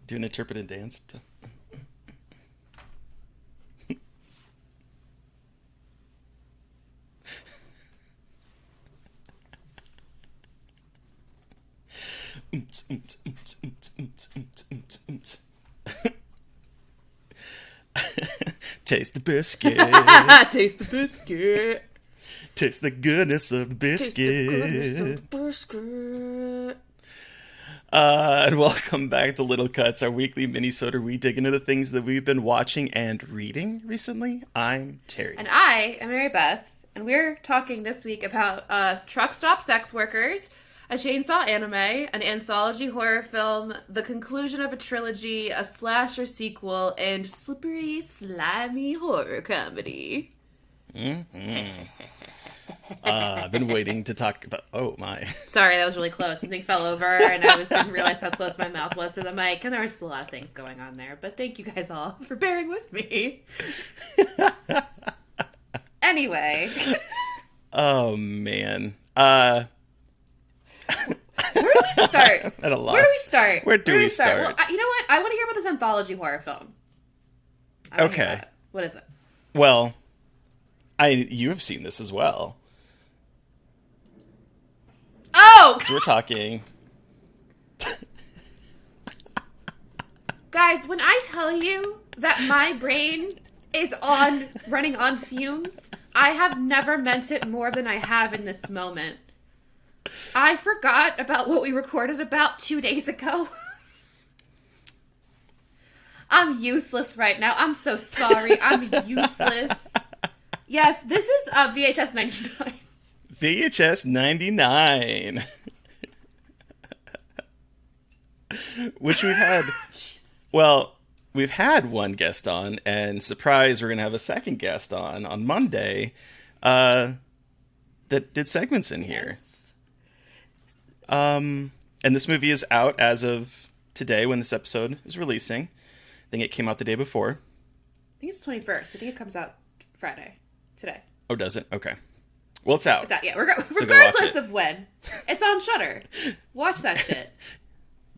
Do an interpretive dance. Taste the biscuit. Taste the biscuit. Taste the goodness of the biscuit. Taste the goodness of the biscuit. And welcome back to Little Cuts, our weekly mini-sode where we dig into the things that we've been watching and reading recently. I'm Terry. And I am Mary Beth, and we're talking this week about Truck Stop Sex Workers, a chainsaw anime, an anthology horror film, the conclusion of a trilogy, a slasher sequel, and slippery, slimy horror comedy. I've been waiting to talk about... Oh, my. Sorry, that was really close. Something fell over, and I didn't realize how close my mouth was to the mic, and there was a lot of things going on there. But thank you guys all for bearing with me. Anyway. Oh, man. Where do we start? At a loss. Where do we start? Where do we start? Well, you know what? I want to hear about this anthology horror film. Okay. What is it? Well, you have seen this as well. Oh! So we're talking... Guys, when I tell you that my brain is running on fumes, I have never meant it more than I have in this moment. I forgot about what we recorded about 2 days ago. I'm useless right now. I'm so sorry. I'm useless. Yes, this is VHS 99. VHS 99. Which we've had... Well, we've had one guest on, and surprise, we're going to have a second guest on Monday that did segments in here. Yes. And this movie is out as of today when this episode is releasing. I think it came out the day before. I think it's 21st. I think it comes out Friday. Today. Oh, does it? Okay. Well, it's out. It's out, yeah. So go watch Regardless it. of when. It's on Shudder. Watch that shit.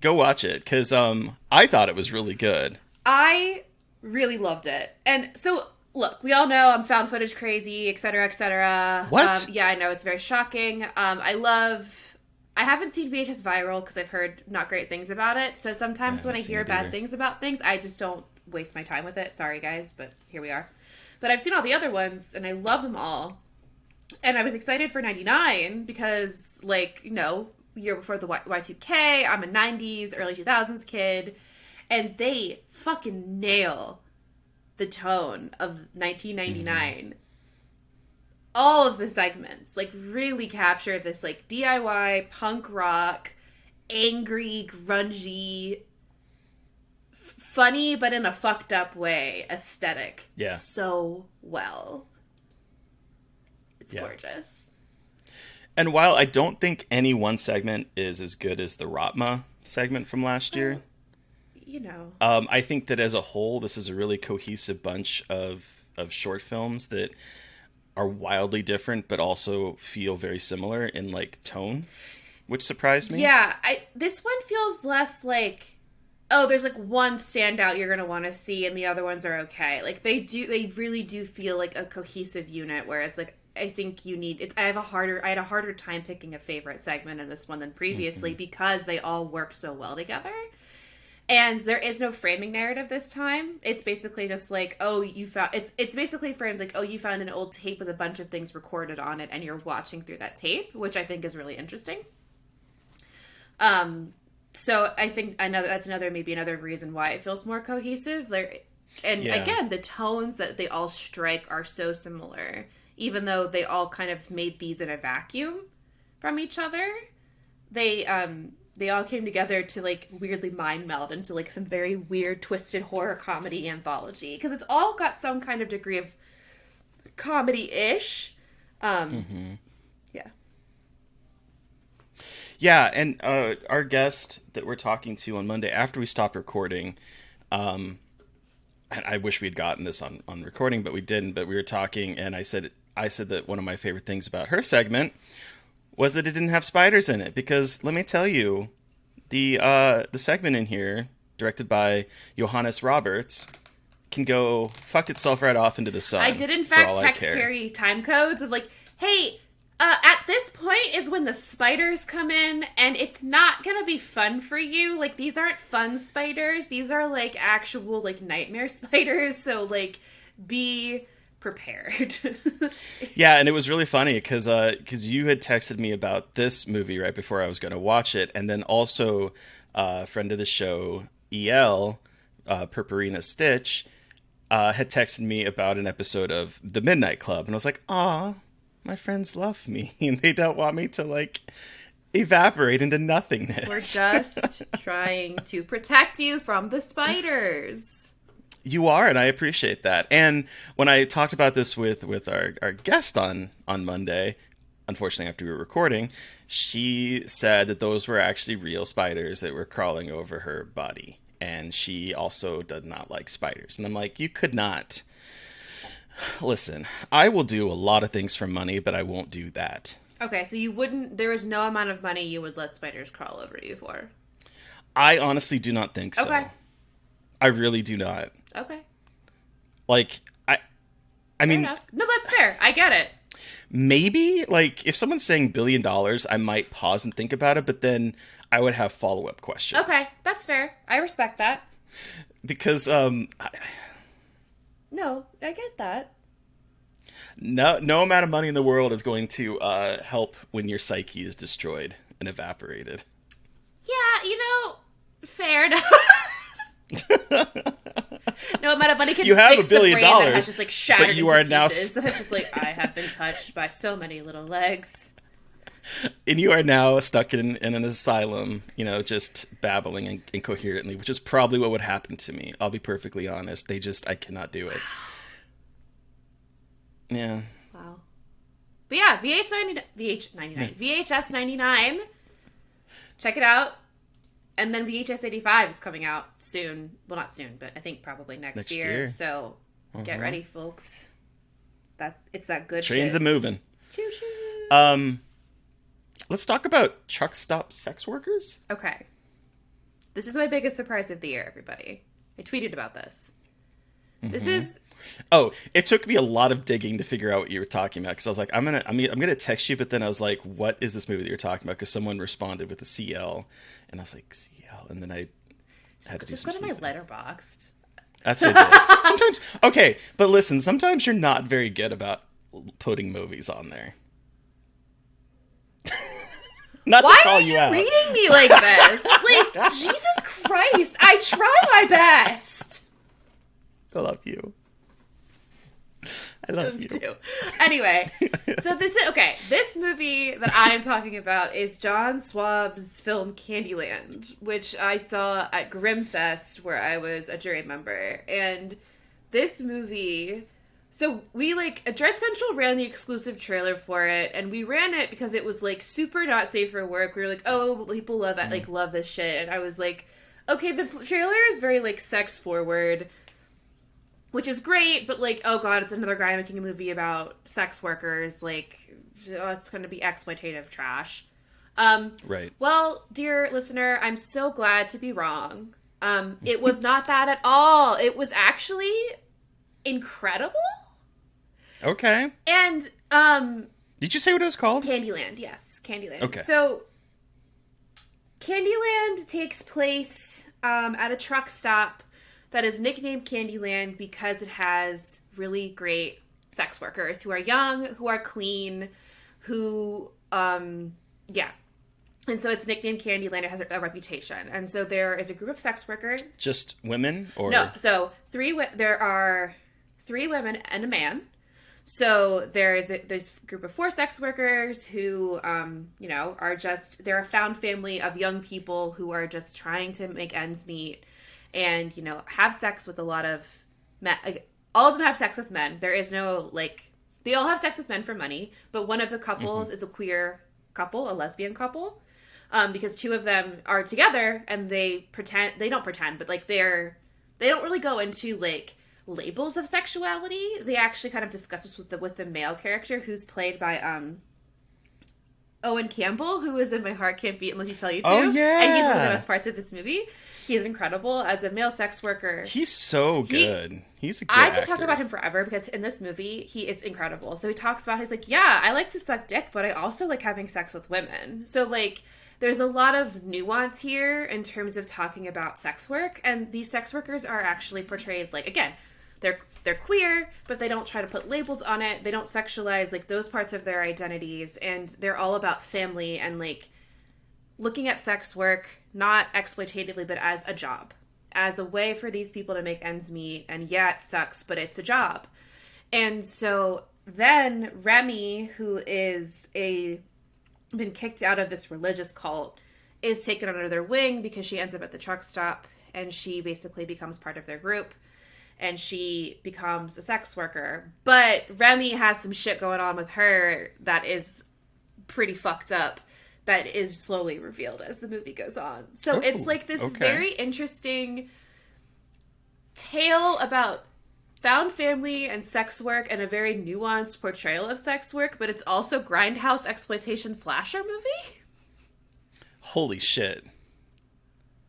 Go watch it, because I thought it was really good. I really loved it. And so, look, we all know I'm found footage crazy, etc., etc. What? Yeah, I know. It's very shocking. I haven't seen VHS Viral because I've heard not great things about it. So sometimes when I hear bad things about things, I just don't waste my time with it. Sorry, guys, but here we are. But I've seen all the other ones, and I love them all. And I was excited for 99 because, year before the Y2K, I'm a 90s, early 2000s kid. And they fucking nail the tone of 1999. Mm-hmm. All of the segments, really capture this, DIY, punk rock, angry, grungy, funny, but in a fucked up way, aesthetic. Yeah. So well. It's gorgeous. And while I don't think any one segment is as good as the Ratma segment from last year, I think that as a whole, this is a really cohesive bunch of short films that are wildly different, but also feel very similar in tone, which surprised me. Yeah, this one feels less there's one standout you're gonna want to see, and the other ones are okay. They really do feel like a cohesive unit where it's I think you need I had a harder time picking a favorite segment in this one than previously because they all work so well together. And there is no framing narrative this time. It's basically just it's basically framed you found an old tape with a bunch of things recorded on it and you're watching through that tape, which I think is really interesting. So I think that's another reason why it feels more cohesive. Again, the tones that they all strike are so similar. Even though they all kind of made these in a vacuum from each other, they all came together to weirdly mind meld into some very weird, twisted horror comedy anthology. Because it's all got some kind of degree of comedy-ish. Yeah. Yeah, and our guest that we're talking to on Monday after we stopped recording, and I wish we'd gotten this on recording, but we didn't. But we were talking, and I said that one of my favorite things about her segment was that it didn't have spiders in it, because let me tell you, the segment in here directed by Johannes Roberts, can go fuck itself right off into the sun. I did, in fact, text Terry time codes of like, hey, at this point is when the spiders come in, and it's not gonna be fun for you. Like, these aren't fun spiders. These are, like, actual, like, nightmare spiders. So, like, be prepared. Yeah, and it was really funny because you had texted me about this movie right before I was going to watch it, and then also friend of the show, EL, Purpurina Stitch, had texted me about an episode of The Midnight Club, and I was like, aw, my friends love me, and they don't want me to, like, evaporate into nothingness. We're just trying to protect you from the spiders. You are, and I appreciate that. And when I talked about this with our guest on Monday, unfortunately after we were recording, she said that those were actually real spiders that were crawling over her body. And she also did not like spiders. And I'm like, you could not. Listen, I will do a lot of things for money, but I won't do that. Okay, so you wouldn't, there is no amount of money you would let spiders crawl over you for? I honestly do not think so. Okay. I really do not. Okay. Like, I mean... Enough. No, that's fair. I get it. Maybe, like, if someone's saying $1 billion, I might pause and think about it, but then I would have follow-up questions. Okay, that's fair. I respect that. Because, No, I get that. No amount of money in the world is going to help when your psyche is destroyed and evaporated. Yeah, fair enough. No amount of money can you have fix $1 billion, the brain that has just like shattered but you into are pieces. That's just like, I have been touched by so many little legs. And you are now stuck in an asylum, just babbling incoherently, which is probably what would happen to me. I'll be perfectly honest. I cannot do it. Yeah. Wow. But yeah, VHS 99. Check it out. And then VHS 85 is coming out soon. Well, not soon, but I think probably next year. So get ready, folks. It's that good Trains shit. are moving. Choo choo. Let's talk about truck stop sex workers. Okay. This is my biggest surprise of the year, everybody. I tweeted about this. This is... Oh, it took me a lot of digging to figure out what you were talking about, because I was like, I'm gonna text you, but then I was like, what is this movie that you're talking about? Because someone responded with a CL, and I was like, CL, and then I had to do some sleuthing. Just go to my Letterboxd. That's what I did. Sometimes, okay, but listen, sometimes you're not very good about putting movies on there. Not Why to call you out. Why are you reading me like this? Like, Jesus Christ, I try my best. I love you. I love you. Too. Anyway, so this movie that I am talking about is John Swab's film Candyland, which I saw at Grimmfest, where I was a jury member. And this movie, so we Dread Central ran the exclusive trailer for it, and we ran it because it was super not safe for work. We were like, oh, people love it, love this shit. And I was like, okay, the trailer is very sex forward, which is great, but oh god, it's another guy making a movie about sex workers. It's going to be exploitative trash. Right. Well, dear listener, I'm so glad to be wrong. It was not that at all. It was actually incredible. Okay. And did you say what it was called? Candyland. Yes, Candyland. Okay. So Candyland takes place at a truck stop that is nicknamed Candyland because it has really great sex workers who are young, who are clean, who, yeah. And so it's nicknamed Candyland. It has a reputation. And so there is a group of sex workers. Just women? Or no, so there are 3 women and a man. So there's a group of 4 sex workers who, they're a found family of young people who are just trying to make ends meet. And, have sex with a lot of men. All of them have sex with men. There is no, they all have sex with men for money. But one of the couples is a queer couple, a lesbian couple. Because 2 of them are together and they don't pretend, but, they don't really go into, labels of sexuality. They actually kind of discuss this with the male character who's played by, Owen Campbell, who is in My Heart Can't Beat Unless You Tell You To. Oh, yeah. And he's one of the best parts of this movie. He's incredible as a male sex worker. He's so good. He's a good actor. I could talk about him forever because in this movie, he is incredible. So he talks about, he's like, yeah, I like to suck dick, but I also like having sex with women. So, like, there's a lot of nuance here in terms of talking about sex work. And these sex workers are actually portrayed, like, again, they're queer, but they don't try to put labels on it. They don't sexualize, like, those parts of their identities. And they're all about family and, like, looking at sex work, not exploitatively, but as a job. As a way for these people to make ends meet. And yeah, it sucks, but it's a job. And so then Remy, who is been kicked out of this religious cult, is taken under their wing because she ends up at the truck stop. And she basically becomes part of their group. And she becomes a sex worker. But Remy has some shit going on with her that is pretty fucked up, that is slowly revealed as the movie goes on. So it's like this very interesting tale about found family and sex work and a very nuanced portrayal of sex work, but it's also grindhouse exploitation slasher movie. Holy shit.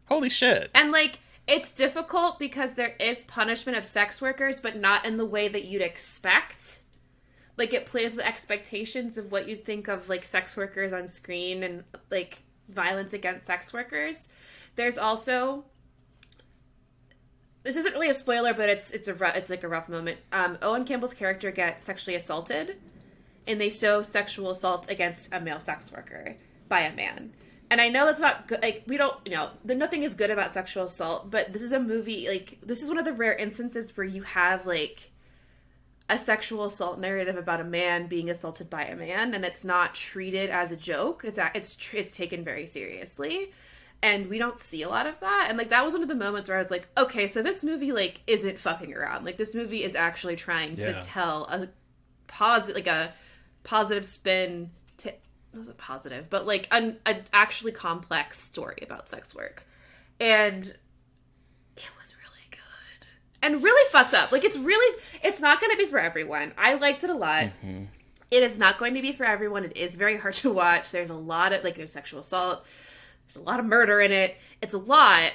Holy shit. And, like, it's difficult because there is punishment of sex workers, but not in the way that you'd expect. Like, it plays the expectations of what you think of, like, sex workers on screen and, like, violence against sex workers. There's also... This isn't really a spoiler, but it's like a rough moment. Owen Campbell's character gets sexually assaulted, and they show sexual assault against a male sex worker by a man. And I know that's not good. Like, we don't, nothing is good about sexual assault, but this is a movie, like, this is one of the rare instances where you have, like, a sexual assault narrative about a man being assaulted by a man, and it's not treated as a joke. It's taken very seriously, and we don't see a lot of that. And, like, that was one of the moments where I was like, okay, so this movie, like, isn't fucking around. Like, this movie is actually trying to tell a positive spin to, not positive, but, like, an actually complex story about sex work. And it was really good. And really fucked up. Like, it's not going to be for everyone. I liked it a lot. Mm-hmm. It is not going to be for everyone. It is very hard to watch. There's a lot of, like, there's sexual assault. There's a lot of murder in it. It's a lot.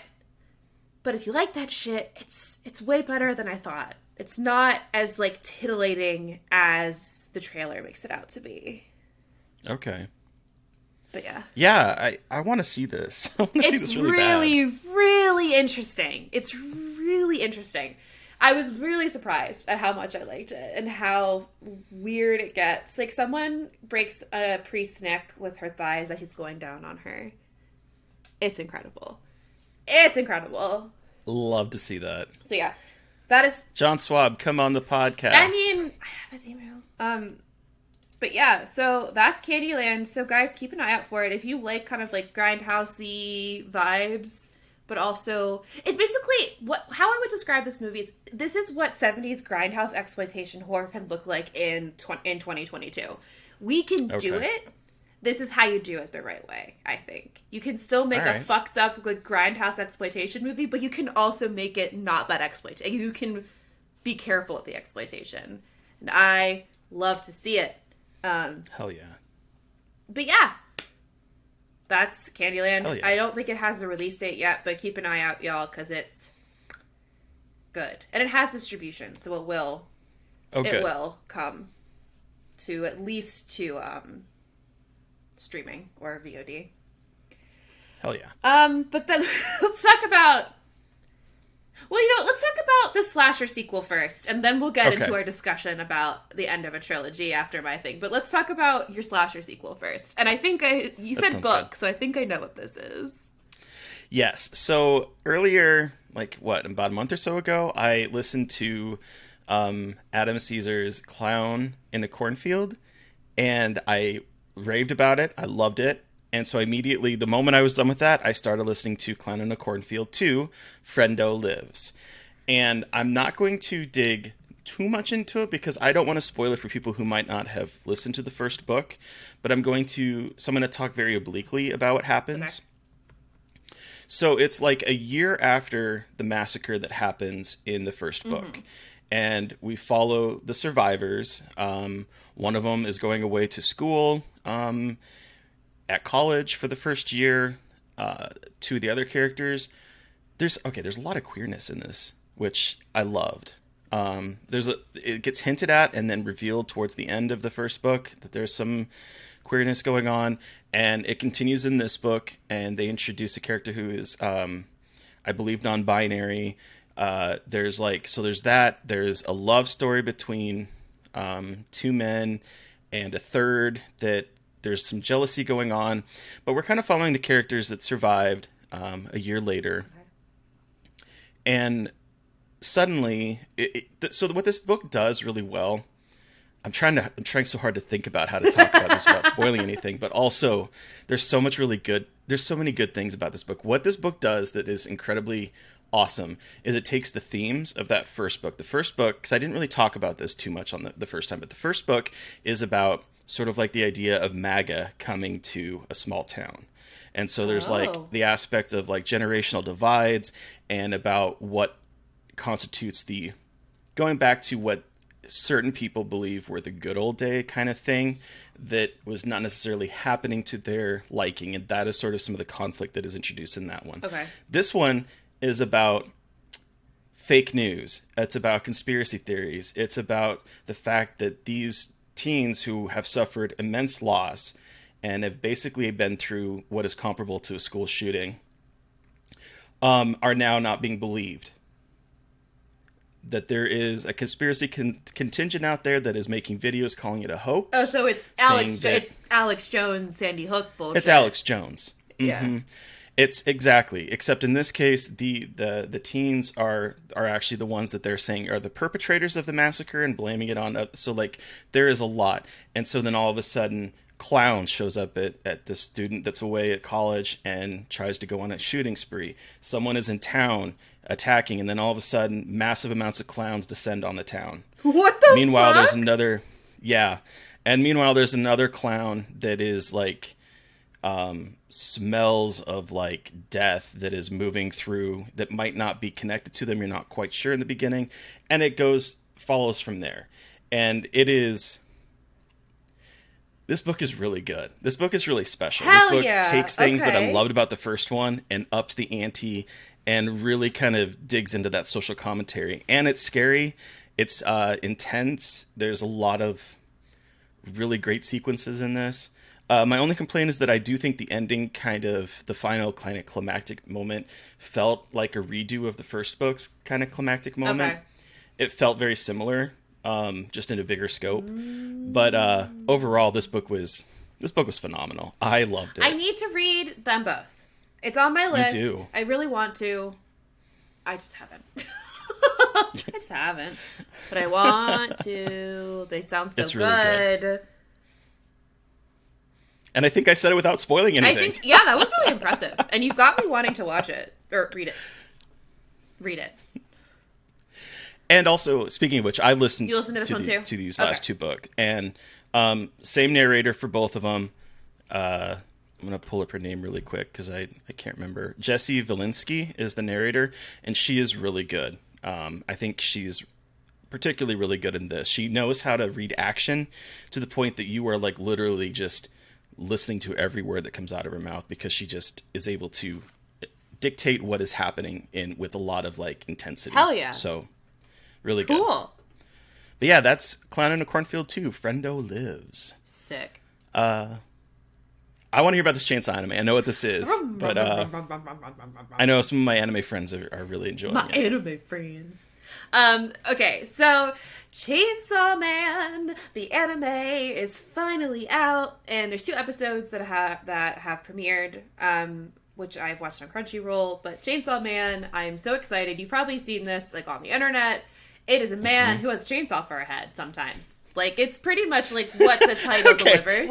But if you like that shit, it's way better than I thought. It's not as, like, titillating as the trailer makes it out to be. Okay. But yeah. Yeah, I want to see this. I want to see this really bad. It's really, really interesting. It's really interesting. I was really surprised at how much I liked it and how weird it gets. Like, someone breaks a priest's neck with her thighs as he's going down on her. It's incredible. It's incredible. Love to see that. So yeah, that is... John Swab, come on the podcast. I mean, I have his email. But yeah, so that's Candyland. So guys, keep an eye out for it. If you like kind of like grindhousey vibes, but also it's basically how I would describe this movie is this is what 70s grindhouse exploitation horror can look like in 2022. We can do it. This is how you do it the right way, I think. You can still make a fucked up like grindhouse exploitation movie, but you can also make it not that exploitation. You can be careful with the exploitation. And I love to see it. Hell yeah. But yeah, that's Candyland. Hell yeah. I don't think it has a release date yet, but keep an eye out, y'all, because it's good. And it has distribution, so it will come to at least to streaming or VOD. Hell yeah. But then let's talk about let's talk about the slasher sequel first, and then we'll get into our discussion about the end of a trilogy after my thing. But let's talk about your slasher sequel first. And I think you said book, so I think I know what this is. Yes. So earlier, about a month or so ago, I listened to Adam Caesar's Clown in a Cornfield, and I raved about it. I loved it. And so immediately, the moment I was done with that, I started listening to Clown in a Cornfield 2, Frendo Lives. And I'm not going to dig too much into it because I don't want to spoil it for people who might not have listened to the first book. But I'm going to talk very obliquely about what happens. Okay. So it's like a year after the massacre that happens in the first book. And we follow the survivors. One of them is going away to school. at college for the first year. Two of the other characters, there's a lot of queerness in this, which I loved. It gets hinted at and then revealed towards the end of the first book that there's some queerness going on, and it continues in this book, and they introduce a character who is, I believe, non-binary. There's that. There's a love story between two men and a third that there's some jealousy going on, but we're kind of following the characters that survived a year later. Okay. And suddenly, so what this book does really well, I'm trying so hard to think about how to talk about this without spoiling anything, but also there's so many good things about this book. What this book does that is incredibly awesome is it takes the themes of that first book. The first book, because I didn't really talk about this too much on the first time, but the first book is about sort of like the idea of MAGA coming to a small town. And so there's like the aspect of like generational divides and about what constitutes the going back to what certain people believe were the good old day kind of thing that was not necessarily happening to their liking. And that is sort of some of the conflict that is introduced in that one. Okay. This one is about fake news. It's about conspiracy theories. It's about the fact that these teens who have suffered immense loss and have basically been through what is comparable to a school shooting are now not being believed. That there is a conspiracy contingent out there that is making videos calling it a hoax. Oh, so it's Alex Jones, Sandy Hook bullshit. It's Alex Jones. Yeah. Mm-hmm. It's exactly, except in this case, the teens are actually the ones that they're saying are the perpetrators of the massacre and blaming it on. So like there is a lot, and so then all of a sudden, Clown shows up at the student that's away at college and tries to go on a shooting spree. Someone is in town attacking, and then all of a sudden, massive amounts of clowns descend on the town. What the Meanwhile, fuck? There's another, yeah, and meanwhile, there's another clown that is like. Smells of like death that is moving through that might not be connected to them. You're not quite sure in the beginning, and it follows from there. And this book is really good. This book is really special. Hell this book yeah. takes things that I loved about the first one and ups the ante and really kind of digs into that social commentary. And it's scary. It's intense. There's a lot of really great sequences in this. My only complaint is that I do think the ending the final kind of climactic moment felt like a redo of the first book's kind of climactic moment. Okay. It felt very similar, just in a bigger scope. But overall, this book was phenomenal. I loved it. I need to read them both. It's on my list. You do. I really want to. I just haven't. But I want to. They sound so good. And I think I said it without spoiling anything. Yeah, that was really impressive. And you've got me wanting to watch it. Or read it. Read it. And also, speaking of which, I listened to this one too? To these last two books. And same narrator for both of them. I'm going to pull up her name really quick because I can't remember. Jessie Valinsky is the narrator, and she is really good. I think she's particularly really good in this. She knows how to read action to the point that you are like literally just listening to every word that comes out of her mouth because she just is able to dictate what is happening with a lot of like intensity. Hell yeah. So really good. Cool. But yeah, that's Clown in a Cornfield 2. Friendo Lives. Sick. I want to hear about this Chainsaw anime. I know what this is, but I know some of my anime friends are really enjoying it. My anime friends. Okay, so Chainsaw Man, the anime, is finally out, and there's 2 episodes that have premiered, which I've watched on Crunchyroll. But Chainsaw Man, I am so excited. You've probably seen this like on the internet. It is a man who has a chainsaw for a head sometimes. Like, it's pretty much like what the title delivers.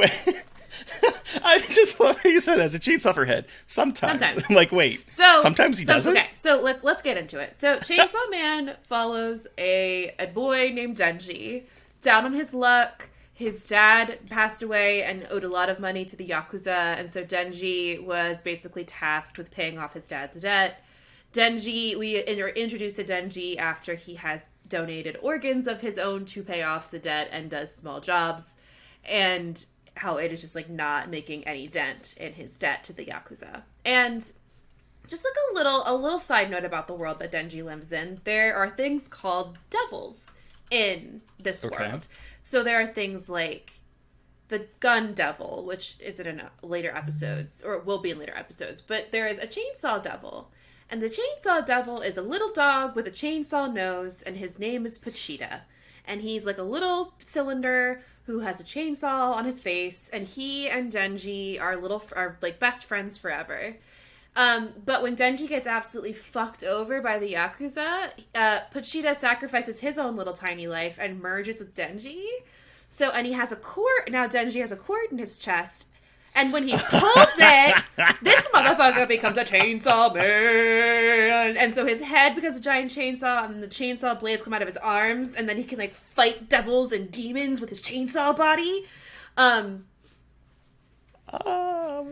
I just love how you said that. It's a chainsaw for head. Sometimes. I'm like, wait. So sometimes he doesn't? Okay, so let's get into it. So Chainsaw Man follows a boy named Denji. Down on his luck, his dad passed away and owed a lot of money to the Yakuza, and so Denji was basically tasked with paying off his dad's debt. We are introduced to Denji after he has donated organs of his own to pay off the debt and does small jobs. And how it is just like not making any dent in his debt to the Yakuza. And just like a little side note about the world that Denji lives in, there are things called devils in this world. So there are things like the gun devil, which isn't in later episodes, or will be in later episodes, but there is a chainsaw devil. And the chainsaw devil is a little dog with a chainsaw nose, and his name is Pachita. And he's like a little cylinder who has a chainsaw on his face, and he and Denji are like best friends forever. But when Denji gets absolutely fucked over by the Yakuza, Pachita sacrifices his own little tiny life and merges with Denji. So, and he has a cord, now Denji has a cord in his chest, and when he pulls it, this motherfucker becomes a chainsaw man. And so his head becomes a giant chainsaw, and the chainsaw blades come out of his arms, and then he can, like, fight devils and demons with his chainsaw body. Wow.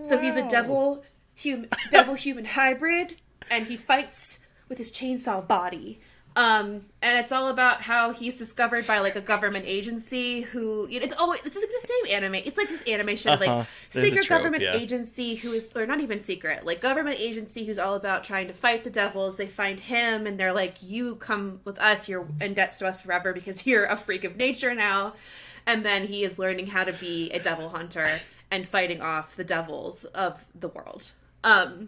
So he's a devil-human hybrid, and he fights with his chainsaw body. And it's all about how he's discovered by, like, a government agency who, you know, it's like the same anime. It's like this animation, like, secret government agency who is, or not even secret, like, government agency who's all about trying to fight the devils. They find him, and they're like, you come with us, you're in debt to us forever because you're a freak of nature now. And then he is learning how to be a devil hunter and fighting off the devils of the world. Wow.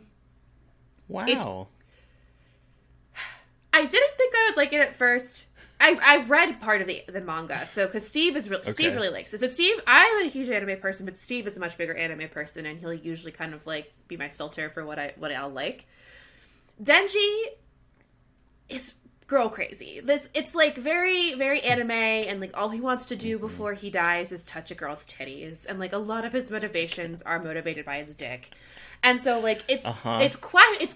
I didn't think I would like it at first. I've read part of the manga, so because Steve really likes it. So Steve, I'm a huge anime person, but Steve is a much bigger anime person, and he'll usually kind of like be my filter for what I'll like. Denji is girl crazy. It's like very, very anime, and like all he wants to do before he dies is touch a girl's titties, and like a lot of his motivations are motivated by his dick. And so, like, it's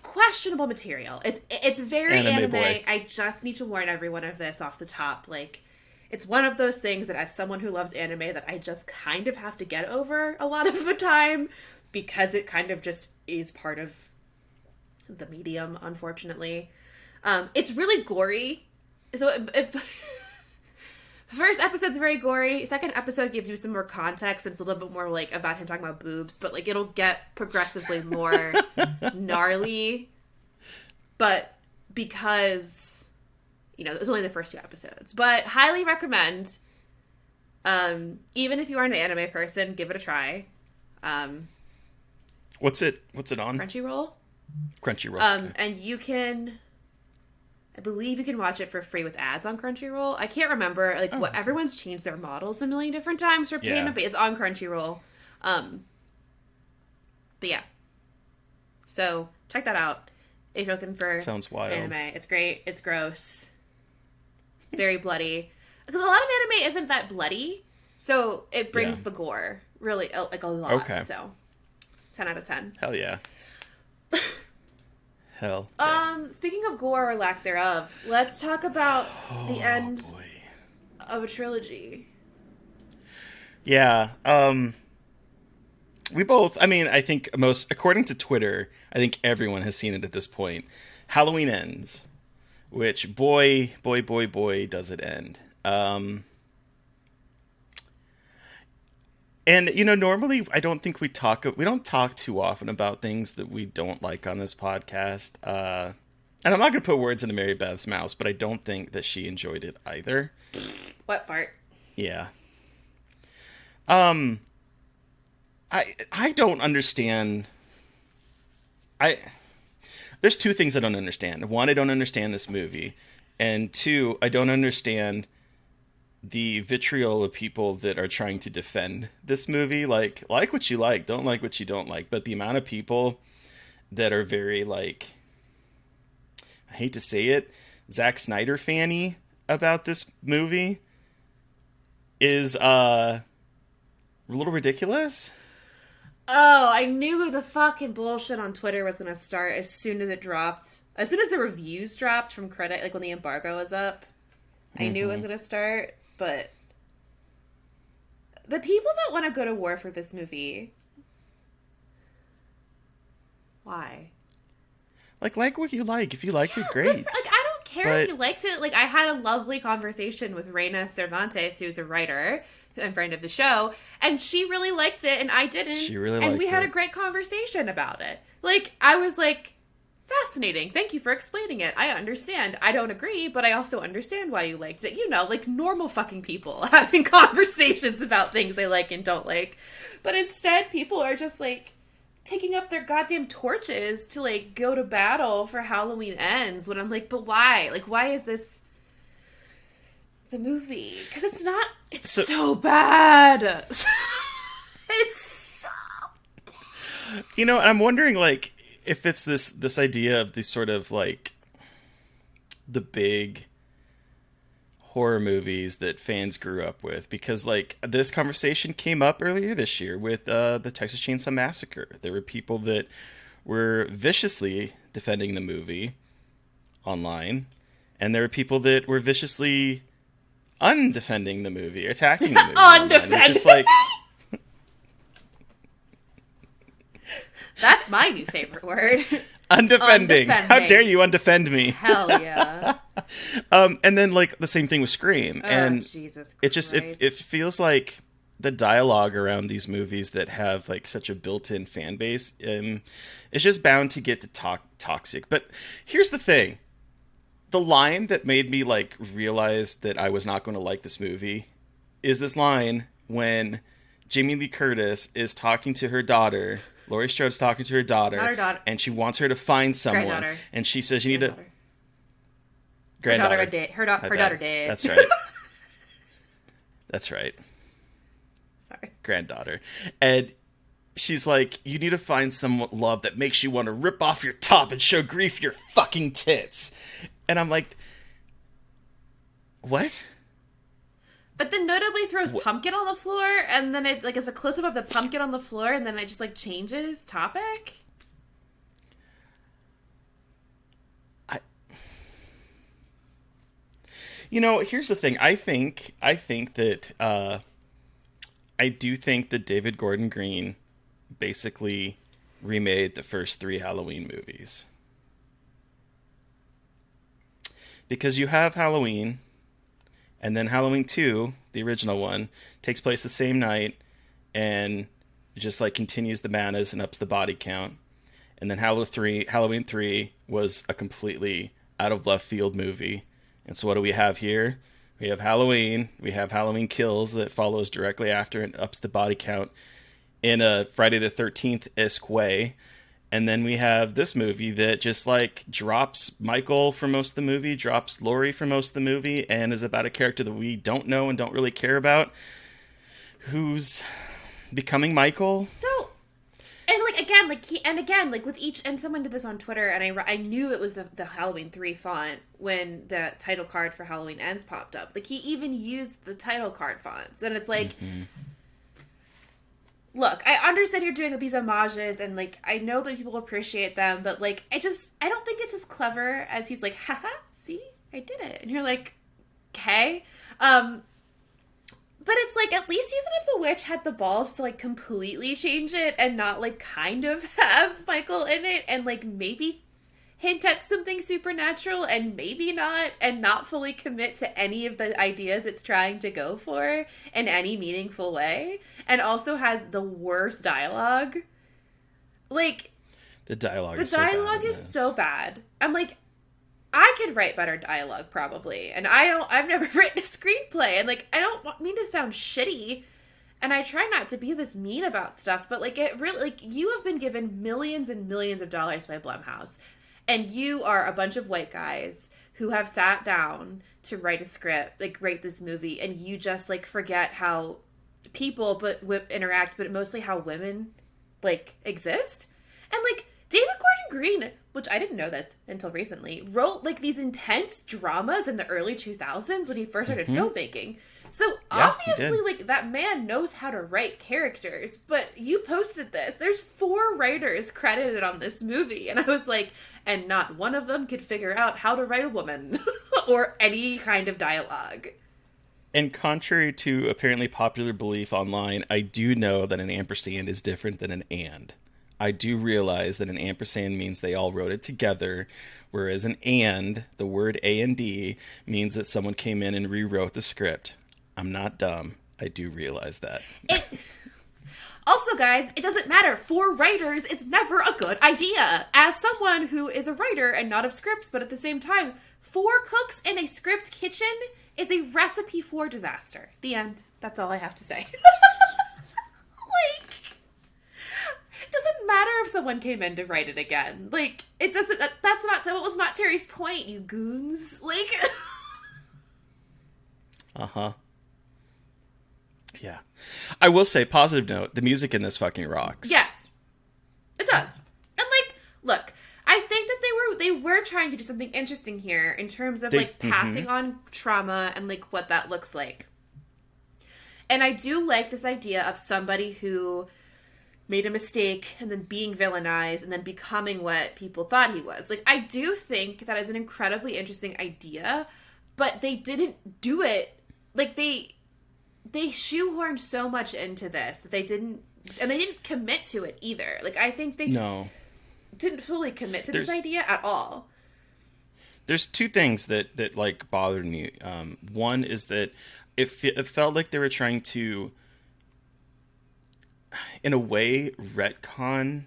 questionable material. It's very anime. Boy. I just need to warn everyone of this off the top. Like, it's one of those things that as someone who loves anime that I just kind of have to get over a lot of the time because it kind of just is part of the medium, unfortunately. It's really gory. So first episode's very gory. Second episode gives you some more context, and it's a little bit more like about him talking about boobs, but like it'll get progressively more gnarly. But because, you know, it was only the first 2 episodes. But highly recommend. Even if you aren't an anime person, give it a try. What's it on? Crunchyroll. Okay. And you can, I believe you can watch it for free with ads on Crunchyroll. I can't remember, like, what everyone's changed their models a million different times for payment, but it's on Crunchyroll. But yeah. So, check that out if you're looking for Sounds wild. anime. It's great. It's gross. Very bloody. Because a lot of anime isn't that bloody, so it brings the gore, really, like, a lot. Okay. So, 10 out of 10. Hell yeah. Hell. Yeah. Speaking of gore or lack thereof, let's talk about the end of a trilogy. Yeah. We both, I mean, I think according to Twitter, I think everyone has seen it at this point. Halloween Ends, which boy, does it end. And, you know, normally I don't think we don't talk too often about things that we don't like on this podcast. And I'm not going to put words into Mary Beth's mouth, but I don't think that she enjoyed it either. What fart? Yeah. I don't understand. There's 2 things I don't understand. 1, I don't understand this movie. And 2, I don't understand the vitriol of people that are trying to defend this movie. Like what you like, don't like what you don't like. But the amount of people that are very, like, I hate to say it, Zack Snyder fanny about this movie is a little ridiculous. Oh, I knew the fucking bullshit on Twitter was going to start as soon as it dropped. As soon as the reviews dropped from credit, like when the embargo was up, I knew it was going to start. But the people that want to go to war for this movie, why? Like what you like. If you liked it, great. Like, I don't care if you liked it. Like, I had a lovely conversation with Reina Cervantes, who's a writer, and friend of the show, and she really liked it and I didn't. She really and liked we had it. a great conversation about it. Like, I was like, fascinating. Thank you for explaining it. I understand. I don't agree, but I also understand why you liked it. You know, like normal fucking people having conversations about things they like and don't like. But instead, people are just like taking up their goddamn torches to like go to battle for Halloween Ends, when I'm like, but why? Like, why is this the movie? Because it's not, it's so bad. It's so bad. You know, I'm wondering, like, if it's this idea of these sort of, like, the big horror movies that fans grew up with. Because, like, this conversation came up earlier this year with the Texas Chainsaw Massacre. There were people that were viciously defending the movie online, and there were people that were viciously undefending the movie, attacking the movie. Undefending. Just like, that's my new favorite word. undefending. How dare you undefend me? Hell yeah. And then like the same thing with Scream, and Jesus it just it feels like the dialogue around these movies that have like such a built-in fan base is just bound to get to toxic. But here's the thing. The line that made me like realize that I was not going to like this movie is this line when Jamie Lee Curtis is talking to her daughter. Laurie Strode's talking to her daughter, and she wants her to find someone, and she says, "You need to." Granddaughter. Her daughter did. That's right. That's right. Sorry. Granddaughter, and she's like, "You need to find some love that makes you want to rip off your top and show grief your fucking tits." And I'm like, what? But then notably throws pumpkin on the floor, and then it like is a close up of the pumpkin on the floor, and then it just like changes topic. You know, here's the thing. I think that I do think that David Gordon Green basically remade the first 3 Halloween movies. Because you have Halloween, and then Halloween 2, the original one, takes place the same night and just like continues the madness and ups the body count. And then Halloween 3 was a completely out of left field movie. And so what do we have here? We have Halloween. We have Halloween Kills that follows directly after and ups the body count in a Friday the 13th-esque way. And then we have this movie that just like drops Michael for most of the movie, drops Laurie for most of the movie, and is about a character that we don't know and don't really care about, who's becoming Michael. So, and again, with each, and someone did this on Twitter, and I knew it was the Halloween 3 font when the title card for Halloween Ends popped up. Like, he even used the title card fonts, and it's like, look, I understand you're doing these homages, and like, I know that people appreciate them, but like, I don't think it's as clever as he's like, haha, see, I did it, and you're like, okay, but it's like, at least Season of the Witch had the balls to like completely change it and not like kind of have Michael in it and like maybe hint at something supernatural and maybe not, and not fully commit to any of the ideas it's trying to go for in any meaningful way, and also has the worst dialogue. Like, the dialogue is so bad. I'm like, I could write better dialogue probably, and I've never written a screenplay, and like, I don't mean to sound shitty, and I try not to be this mean about stuff, but like, it really, like, you have been given millions and millions of dollars by Blumhouse, and you are a bunch of white guys who have sat down to write a script, like write this movie, and you just like forget how people interact, but mostly how women like exist. And like, David Gordon Green, which I didn't know this until recently, wrote like these intense dramas in the early 2000s when he first started filmmaking. So obviously, like, that man knows how to write characters, but you posted this. There's 4 writers credited on this movie, and I was like, and not one of them could figure out how to write a woman or any kind of dialogue. And contrary to apparently popular belief online, I do know that an ampersand is different than an and. I do realize that an ampersand means they all wrote it together, whereas an and, the word A and D, means that someone came in and rewrote the script. I'm not dumb. I do realize that. Also, guys, it doesn't matter. 4 writers is never a good idea. As someone who is a writer and not of scripts, but at the same time, 4 cooks in a script kitchen is a recipe for disaster. The end. That's all I have to say. Like, it doesn't matter if someone came in to write it again. Like, it doesn't, that was not Terry's point, you goons. Like, uh-huh. Yeah. I will say, positive note, the music in this fucking rocks. Yes. It does. And, like, look, I think that they were trying to do something interesting here in terms of, passing on trauma and, like, what that looks like. And I do like this idea of somebody who made a mistake and then being villainized and then becoming what people thought he was. Like, I do think that is an incredibly interesting idea, but they didn't do it. Like, they shoehorned so much into this that they didn't commit to it either. Like, I think they just didn't fully commit to this idea at all. There's 2 things that like bothered me. One is that it felt like they were trying to, in a way, retcon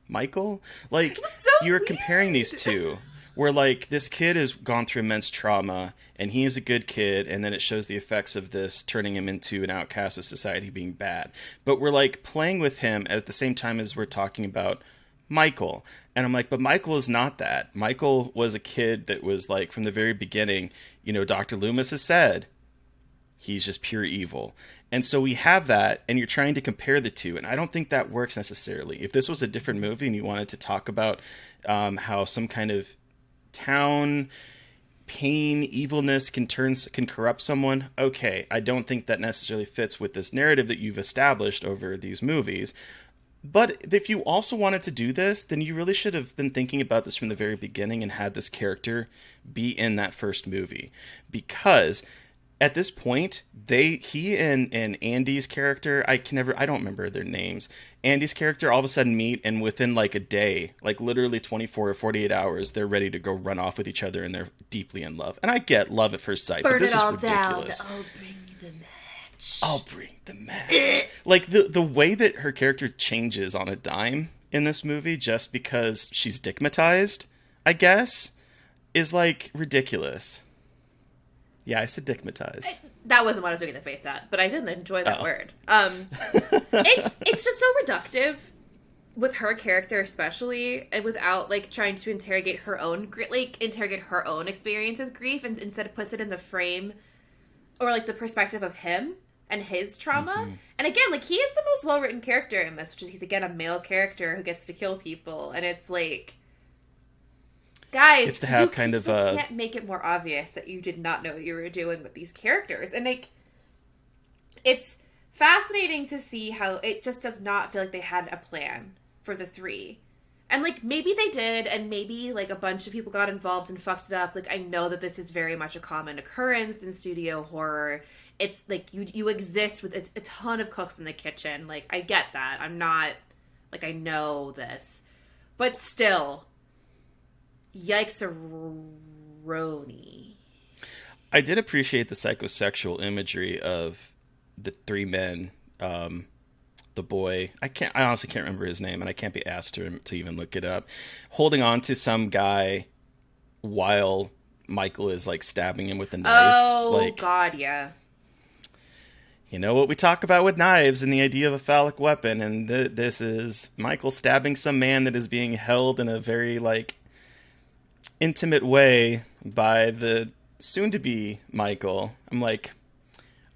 Michael. Like, you were comparing these 2. Where, like, this kid has gone through immense trauma, and he is a good kid, and then it shows the effects of this turning him into an outcast of society being bad. But we're, like, playing with him at the same time as we're talking about Michael. And I'm like, but Michael is not that. Michael was a kid that was, like, from the very beginning, you know, Dr. Loomis has said, he's just pure evil. And so we have that, and you're trying to compare the 2, and I don't think that works necessarily. If this was a different movie and you wanted to talk about how some kind of town pain, evilness can corrupt someone, okay, I don't think that necessarily fits with this narrative that you've established over these movies. But if you also wanted to do this, then you really should have been thinking about this from the very beginning and had this character be in that first movie. Because at this point, he and Andy's character, I don't remember their names. Andy's character all of a sudden meet, and within like a day, like literally 24 or 48 hours, they're ready to go run off with each other, and they're deeply in love. And I get love at first sight, but this is ridiculous. I'll bring the match. I'll bring the match. Like the way that her character changes on a dime in this movie just because she's dickmatized, I guess, is like ridiculous. Yeah, I said dickmatized. That wasn't what I was doing the face at, but I didn't enjoy that word. It's just so reductive with her character, especially, and without like trying to interrogate her own experience with grief, and instead puts it in the frame or like the perspective of him and his trauma. Mm-hmm. And again, like, he is the most well written character in this, which is he's again a male character who gets to kill people, and it's like, guys, it's to have you can't make it more obvious that you did not know what you were doing with these characters. And like, it's fascinating to see how it just does not feel like they had a plan for the 3. And like, maybe they did, and maybe like a bunch of people got involved and fucked it up. Like, I know that this is very much a common occurrence in studio horror. It's like you exist with a ton of cooks in the kitchen. Like, I get that. I'm not like, I know this, but still, yikes-a-roni. I did appreciate the psychosexual imagery of the 3 men. The boy, I honestly can't remember his name, and I can't be asked to even look it up, holding on to some guy while Michael is like stabbing him with a knife. Oh, like, God, yeah. You know what we talk about with knives and the idea of a phallic weapon, and this is Michael stabbing some man that is being held in a very like intimate way by the soon-to-be Michael. I'm like,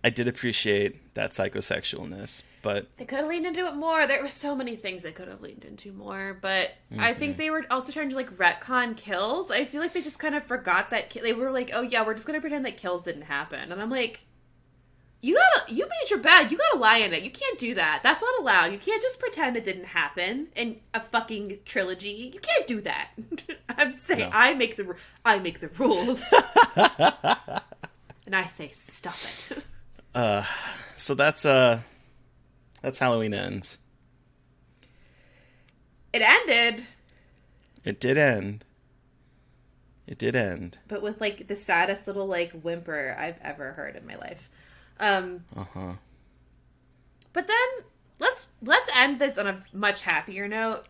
I did appreciate that psychosexualness, but they could have leaned into it more. There were so many things they could have leaned into more, but I think they were also trying to like retcon kills. I feel like they just kind of forgot that they were like, oh yeah, we're just gonna pretend that kills didn't happen, and I'm like, you made your bed, you gotta lie in it. You can't do that. That's not allowed. You can't just pretend it didn't happen in a fucking trilogy. You can't do that. I'm saying, no. I make the rules, and I say stop it. So that's Halloween Ends. It ended. It did end. It did end. But with, like, the saddest little, like, whimper I've ever heard in my life. But then, let's end this on a much happier note.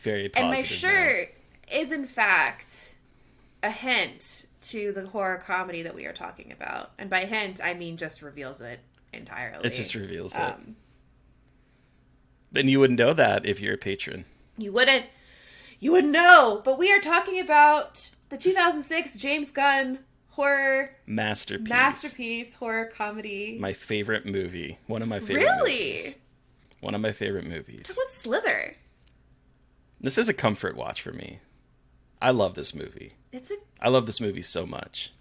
Very positive. And my shirt is, in fact, a hint to the horror comedy that we are talking about. And by hint, I mean just reveals it entirely. It just reveals it. And you wouldn't know that if you're a patron. You wouldn't know. But we are talking about the 2006 James Gunn horror masterpiece horror comedy. My favorite movie. One of my favorite movies. One of my favorite movies. Talk about Slither. This is a comfort watch for me. I love this movie. I love this movie so much.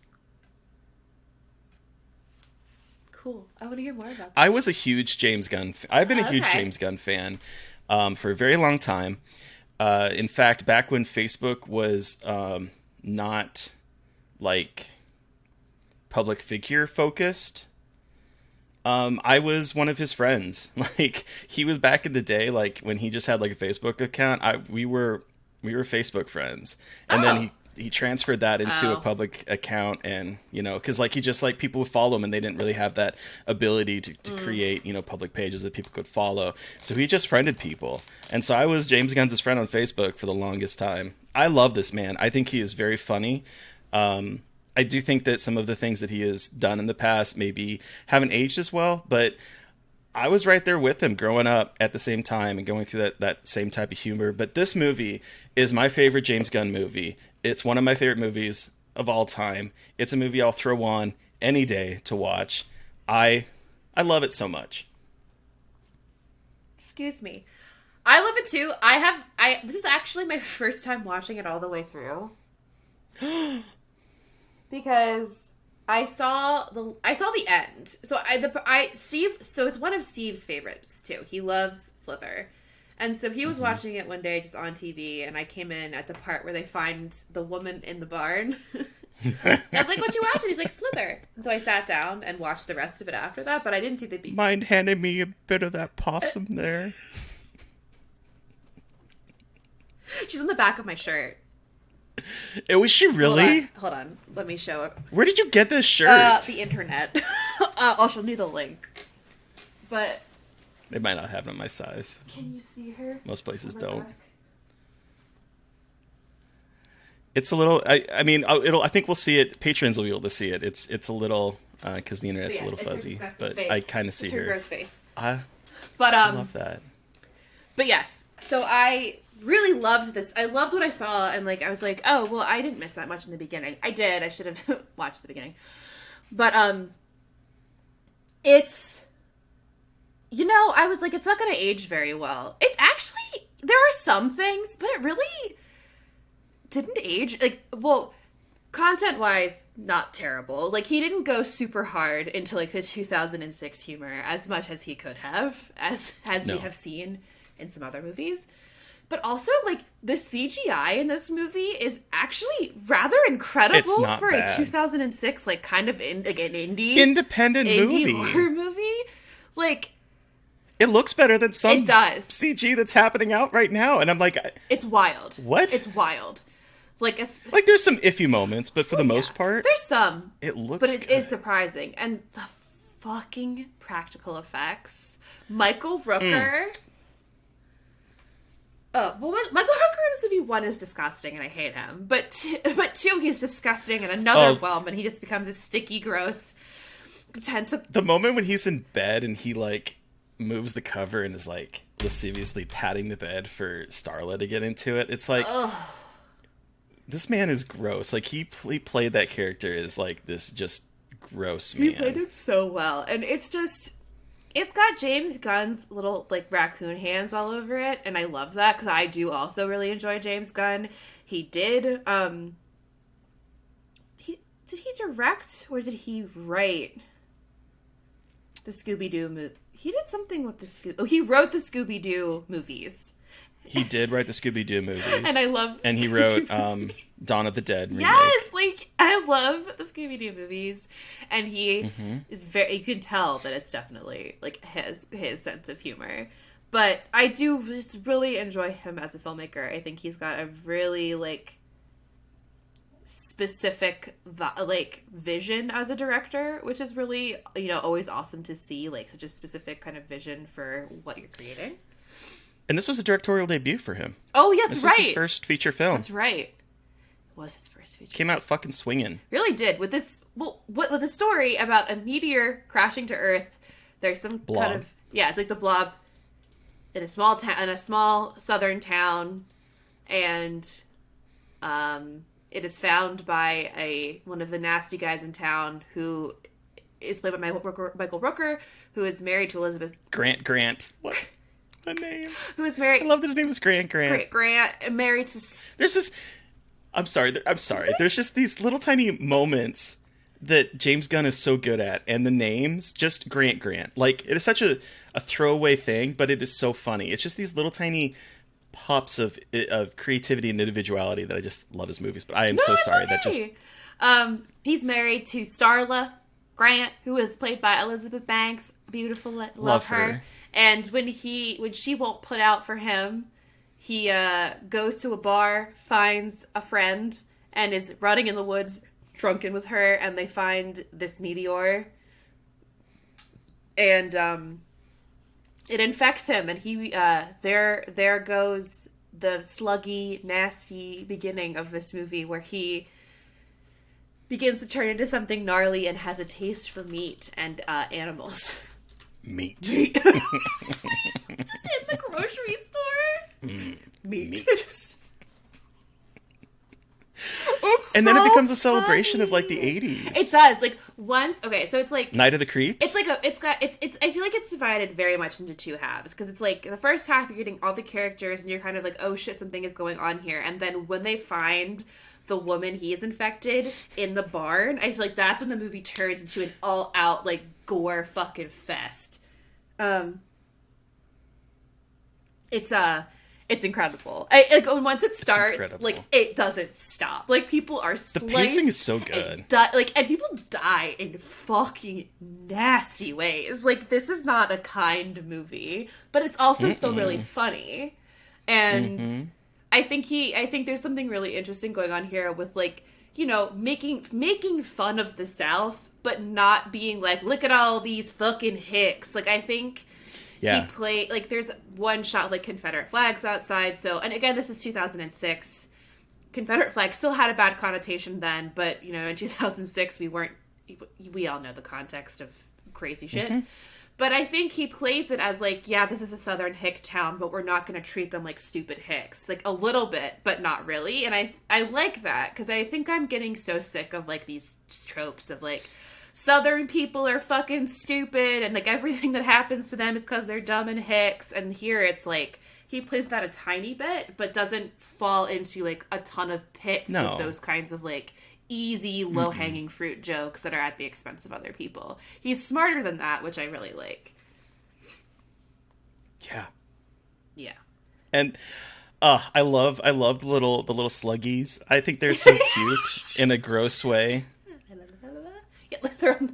Cool. I want to hear more about that. I was a huge James Gunn I've been a huge James Gunn fan for a very long time. In fact, back when Facebook was not like public figure focused, I was one of his friends. Like, he was back in the day, like when he just had like a Facebook account. We were Facebook friends, and then he transferred that into a public account, and because like he just like people would follow him, and they didn't really have that ability to create public pages that people could follow. So he just friended people, and so I was James Gunn's friend on Facebook for the longest time. I love this man. I think he is very funny. I do think that some of the things that he has done in the past maybe haven't aged as well, but I was right there with him growing up at the same time and going through that same type of humor. But this movie is my favorite James Gunn movie. It's one of my favorite movies of all time. It's a movie I'll throw on any day to watch. I love it so much. Excuse me. I love it too. This is actually my first time watching it all the way through. Because I saw the end. So it's one of Steve's favorites too. He loves Slither. And so he was watching it one day just on TV, and I came in at the part where they find the woman in the barn. I was like, "What you watching?" He's like, "Slither." And so I sat down and watched the rest of it after that, but I didn't see the beat. Mind handing me a bit of that possum there? She's on the back of my shirt. Was she really? Hold on. Let me show it. Where did you get this shirt? The internet. I'll show you the link. But they might not have it in my size. Can you see her? Most places don't. Back? It's a little. I think we'll see it. Patrons will be able to see it. It's a little because the internet's a little fuzzy, but face. I kind of see her. Gross face. I love that. But yes, so I really loved this. I loved what I saw, and like I was like, oh well, I didn't miss that much in the beginning. I did. I should have watched the beginning. But it's I was like, it's not going to age very well. It actually, there are some things, but it really didn't age. Like, well, content-wise, not terrible. Like, he didn't go super hard into like the 2006 humor as much as he could have, as we have seen in some other movies. But also, like, the CGI in this movie is actually rather incredible for a 2006, like, kind of independent movie. Horror movie. Like, it looks better than some it does. CG that's happening out right now. And I'm like... It's wild. What? It's wild. Like there's some iffy moments, but for the most part... There's some. It looks But it good. is surprising. And the fucking practical effects. Michael Rooker... Michael Rooker in this movie, one, is disgusting, and I hate him. But two, he's disgusting in another realm, and he just becomes a sticky, gross tentacle. The moment when he's in bed and he, like, moves the cover and is, like, lasciviously patting the bed for Starla to get into it, it's like... Ugh. This man is gross. Like, he played that character as, like, this just gross man. He played it so well, and it's just... It's got James Gunn's little, like, raccoon hands all over it, and I love that, because I do also really enjoy James Gunn. He did, did he direct, or did he write the Scooby-Doo movie? He did something with the he wrote the Scooby-Doo movies. He did write the Scooby-Doo movies. And I love and he wrote Dawn of the Dead remake. Yes, like, I love the Scooby-Doo movies. And he is very, you can tell that it's definitely, like, his sense of humor. But I do just really enjoy him as a filmmaker. I think he's got a really, like, specific like vision as a director, which is really, you know, always awesome to see, like such a specific kind of vision for what you're creating. And this was a directorial debut for him. Oh, yeah, that's right. This was his first feature film. That's right. It was his first feature. Came out fucking swinging. Really did. With this, well, with a story about a meteor crashing to Earth. There's some blob. Kind of, yeah, it's like the blob in a small town, in a small southern town, and it is found by one of the nasty guys in town who is played by Michael Rooker, who is married to Elizabeth Grant. What a name! Who is married? I love that his name is Grant. Married to. There's just. I'm sorry. There's just these little tiny moments that James Gunn is so good at, and the names, just Grant. Like, it is such a throwaway thing, but it is so funny. It's just these little tiny pops of creativity and individuality that I just love his movies. But I am so sorry. Okay. That just. He's married to Starla Grant, who is played by Elizabeth Banks. Beautiful, love her. And when she won't put out for him, he goes to a bar, finds a friend, and is running in the woods, drunken with her, and they find this meteor. And it infects him, and he there goes the sluggy, nasty beginning of this movie, where he begins to turn into something gnarly and has a taste for meat and animals. Meat. Just in the grocery store. Meat. And then it becomes a celebration of like the 80s. It does. Like once, okay, so it's like Night of the Creeps. It's like it's I feel like it's divided very much into two halves, because it's like the first half you're getting all the characters and you're kind of like, oh shit, something is going on here, and then when they find the woman he is infected in the barn, I feel like that's when the movie turns into an all out like gore fucking fest. It's incredible. Like once it starts, like it doesn't stop. Like people are sliced. The pacing is so good. And people die in fucking nasty ways. Like this is not a kind movie, but it's also still really funny. And I think there's something really interesting going on here with, like, you know, making fun of the South, but not being like, look at all these fucking hicks. Like, I think he played, like, there's one shot, like, Confederate flags outside. So, and again, this is 2006. Confederate flags still had a bad connotation then, but, you know, in 2006, we all know the context of crazy shit. But I think he plays it as, like, yeah, this is a Southern hick town, but we're not going to treat them like stupid hicks. Like, a little bit, but not really. And I like that, because I think I'm getting so sick of, like, these tropes of, like, Southern people are fucking stupid, and, like, everything that happens to them is because they're dumb and hicks. And here it's, like, he plays that a tiny bit, but doesn't fall into, like, a ton of pits with those kinds of, like, easy, low-hanging fruit jokes that are at the expense of other people. He's smarter than that, which I really like. Yeah. And I love the little sluggies. I think they're so cute in a gross way.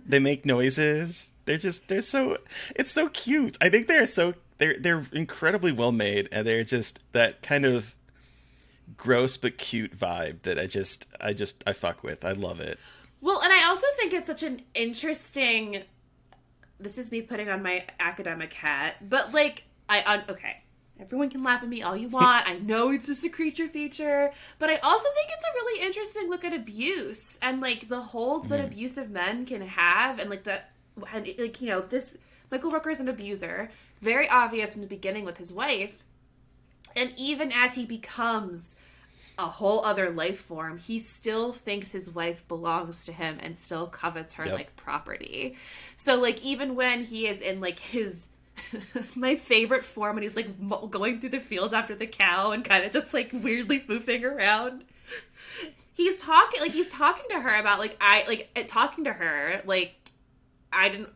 They make noises. It's so cute. I think they're incredibly well made, and they're just that kind of gross but cute vibe that I fuck with. I love it. Well, and I also think it's such an interesting, this is me putting on my academic hat, but like okay, everyone can laugh at me all you want. I know it's just a creature feature, but I also think it's a really interesting look at abuse and like the hold that abusive men can have, and like you know, this Michael Rooker is an abuser, very obvious from the beginning with his wife. And even as he becomes a whole other life form, he still thinks his wife belongs to him and still covets her like property. So like even when he is in like his my favorite form, when he's like going through the fields after the cow and kind of just like weirdly boofing around, he's talking to her about I didn't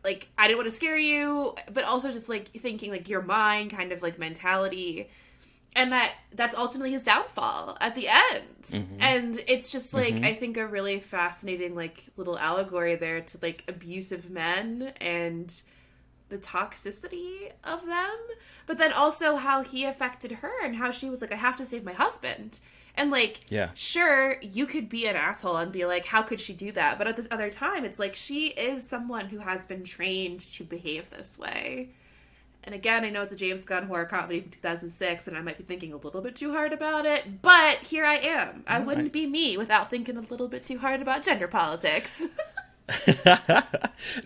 want to scare you, but also just like thinking like you're mine kind of like mentality. And that's ultimately his downfall at the end. And it's just like, I think a really fascinating like little allegory there to like abusive men and the toxicity of them. But then also how he affected her and how she was like, I have to save my husband. And like, yeah, sure, you could be an asshole and be like, how could she do that? But at this other time, it's like she is someone who has been trained to behave this way. And again, I know it's a James Gunn horror comedy from 2006, and I might be thinking a little bit too hard about it, but here I am. I wouldn't be me without thinking a little bit too hard about gender politics.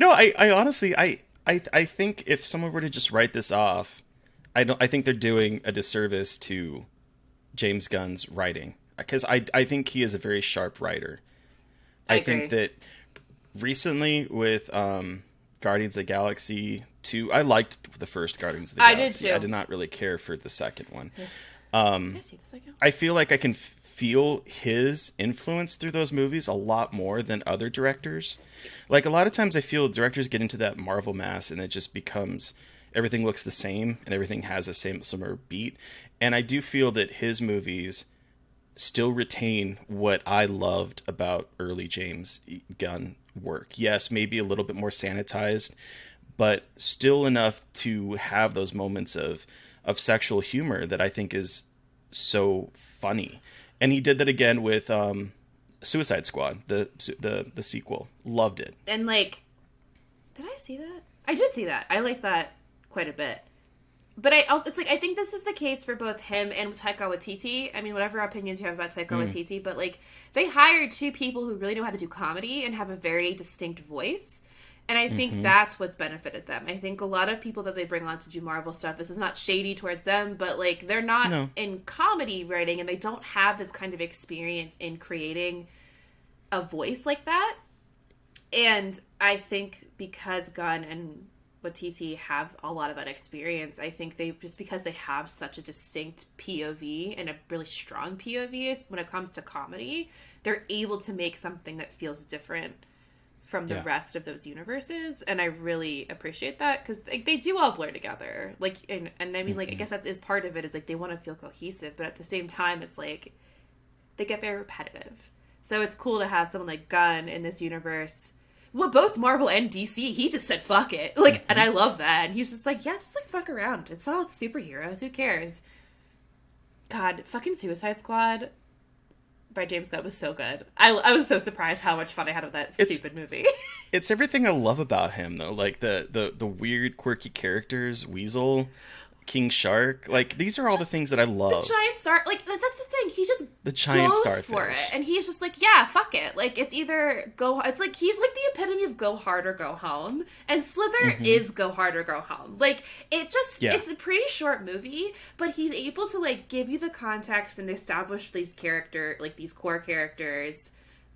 No, I honestly, I think if someone were to just write this off, I think they're doing a disservice to James Gunn's writing, because I think he is a very sharp writer. I think that recently with Guardians of the Galaxy 2, I liked the first Guardians of the Galaxy. I did too. I did not really care for the second one. Did I see the second? I feel like I can feel his influence through those movies a lot more than other directors. Like, a lot of times I feel directors get into that Marvel mass and it just becomes, everything looks the same and everything has the same similar beat. And I do feel that his movies still retain what I loved about early James Gunn work. Yes, maybe a little bit more sanitized, but still enough to have those moments of sexual humor that I think is so funny. And he did that again with Suicide Squad, the sequel. Loved it. And like, did I see that? I did see that. I liked that quite a bit. But I also, it's like, I think this is the case for both him and Taika Waititi. I mean, whatever opinions you have about Taika Waititi, but like, they hired two people who really know how to do comedy and have a very distinct voice. And I think that's what's benefited them. I think a lot of people that they bring on to do Marvel stuff, this is not shady towards them, but like, they're not in comedy writing and they don't have this kind of experience in creating a voice like that. And I think because Gunn and Waititi have a lot of that experience, I think they, just because they have such a distinct POV and a really strong POV when it comes to comedy, they're able to make something that feels different from the rest of those universes. And I really appreciate that, because like, they do all blur together. Like, and I mean, like, I guess that is part of it, is like they want to feel cohesive, but at the same time, it's like they get very repetitive. So it's cool to have someone like Gunn in this universe. Well, both Marvel and DC, he just said, fuck it. Like, and I love that. And he's just like, yeah, just like fuck around. It's all superheroes. Who cares? God, fucking Suicide Squad by James Gunn was so good. I was so surprised how much fun I had with that stupid movie. It's everything I love about him, though. Like the weird, quirky characters, Weasel, King Shark. Like, these are all the things that I love. The giant star, like, that's the thing. He just the giant goes starfish for it, and he's just like, yeah, fuck it. Like, it's either go. It's like he's like the epitome of go hard or go home, and Slither is go hard or go home. Like, it just it's a pretty short movie, but he's able to like give you the context and establish these core characters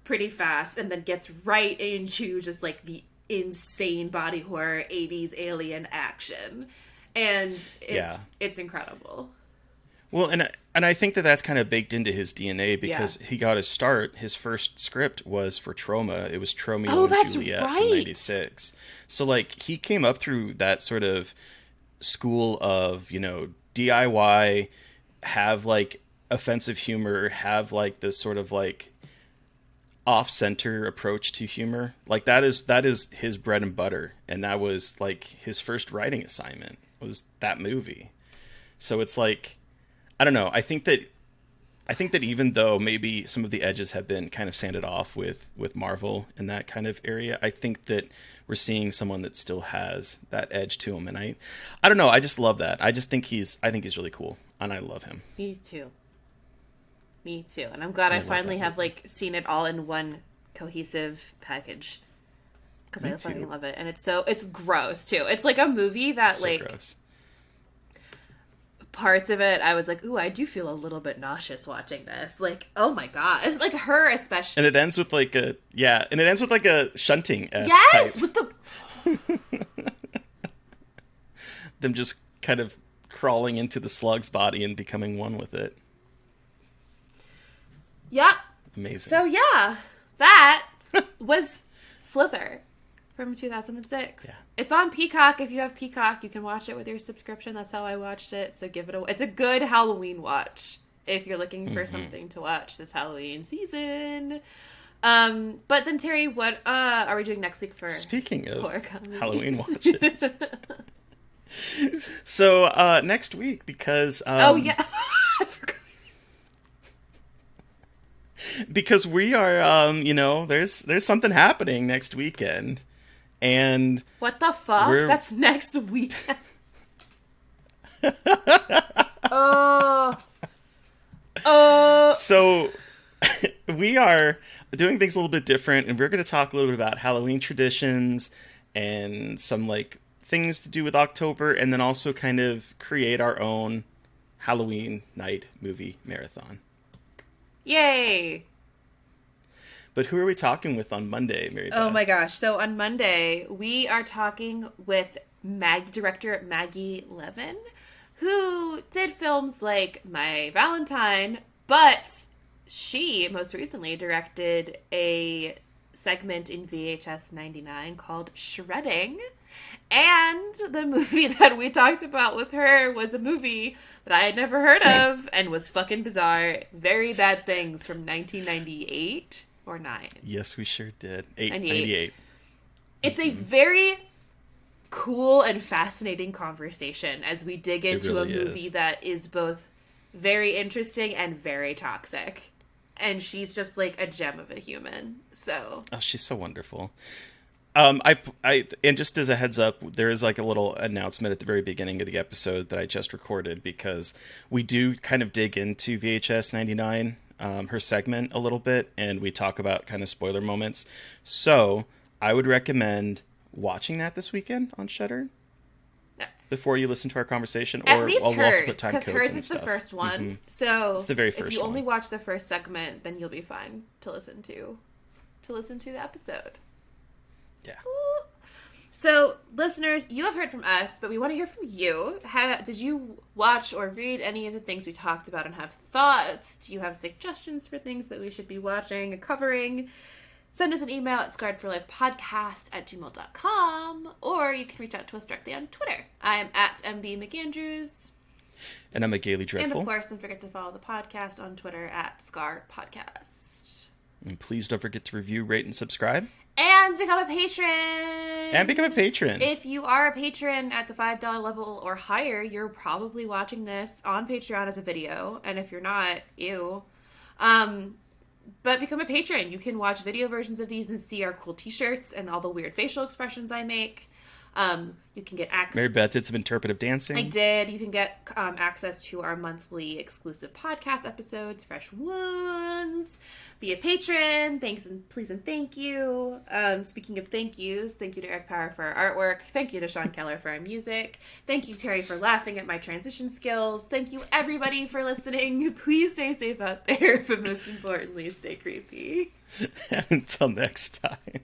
pretty fast, and then gets right into just like the insane body horror 80s alien action. And it's incredible. Well, and I think that that's kind of baked into his DNA, because he got his start. His first script was for Troma. It was Tromeo and Juliet from '96. So like, he came up through that sort of school of, you know, DIY, have like offensive humor, have like this sort of like off-center approach to humor. Like, that is his bread and butter, and that was like his first writing assignment was that movie. So it's like, I don't know. I think that even though maybe some of the edges have been kind of sanded off with Marvel in that kind of area, I think that we're seeing someone that still has that edge to him, and I don't know. I just love that. I think he's really cool, and I love him. Me too. And I'm glad I finally have like seen it all in one cohesive package, because I fucking love it. And it's gross too. It's like a movie that so like gross. Parts of it I was like, ooh, I do feel a little bit nauseous watching this. Like, oh my god, it's like her especially. And it ends with like a shunting yes type. With the them just kind of crawling into the slug's body and becoming one with it. Yeah. Amazing. So yeah, that was Slither from 2006. Yeah. It's on Peacock. If you have Peacock, you can watch it with your subscription. That's how I watched it. So give it a. It's a good Halloween watch if you're looking for something to watch this Halloween season. But then Terry, what are we doing next week for? Speaking of Halloween watches. So next week, because oh yeah, I forgot. because we are, there's something happening next weekend, and what the fuck? That's next weekend. So we are doing things a little bit different, and we're going to talk a little bit about Halloween traditions and some like things to do with October, and then also kind of create our own Halloween night movie marathon. Yay! But who are we talking with on Monday, Mary Beth? Oh my gosh. So on Monday, we are talking with director Maggie Levin, who did films like My Valentine, but she most recently directed a segment in VHS 99 called Shredding. And the movie that we talked about with her was a movie that I had never heard of and was fucking bizarre. Very Bad Things from 1998 or 9. Yes, we sure did. 98. It's a very cool and fascinating conversation as we dig into a movie that is both very interesting and very toxic. And she's just like a gem of a human. So she's so wonderful. And just as a heads up, there is like a little announcement at the very beginning of the episode that I just recorded, because we do kind of dig into VHS 99, her segment a little bit, and we talk about kind of spoiler moments. So I would recommend watching that this weekend on Shudder before you listen to our conversation, or at least we'll hers, also put time codes hers and is stuff. the first one. Mm-hmm. So it's the very first if you one. only watch the first segment, then you'll be fine to listen to the episode. Yeah. So, listeners, you have heard from us, but we want to hear from you. Did you watch or read any of the things we talked about and have thoughts? Do you have suggestions for things that we should be watching and covering? Send us an email at scarredforlifepodcast@gmail.com, or you can reach out to us directly on Twitter. I am at MB McAndrews. And I'm a Gaily Dreadful. And of course, don't forget to follow the podcast on Twitter at Scar Podcast. And please don't forget to review, rate, and subscribe. And become a patron! If you are a patron at the $5 level or higher, you're probably watching this on Patreon as a video. And if you're not, ew. But become a patron. You can watch video versions of these and see our cool t-shirts and all the weird facial expressions I make. You can get access. Mary Beth did some interpretive dancing. I did. You can get access to our monthly exclusive podcast episodes, Fresh Wounds. Be a patron. Thanks and please and thank you. Speaking of thank yous, thank you to Eric Power for our artwork. Thank you to Sean Keller for our music. Thank you, Terry, for laughing at my transition skills. Thank you, everybody, for listening. Please stay safe out there, but most importantly, stay creepy. Until next time.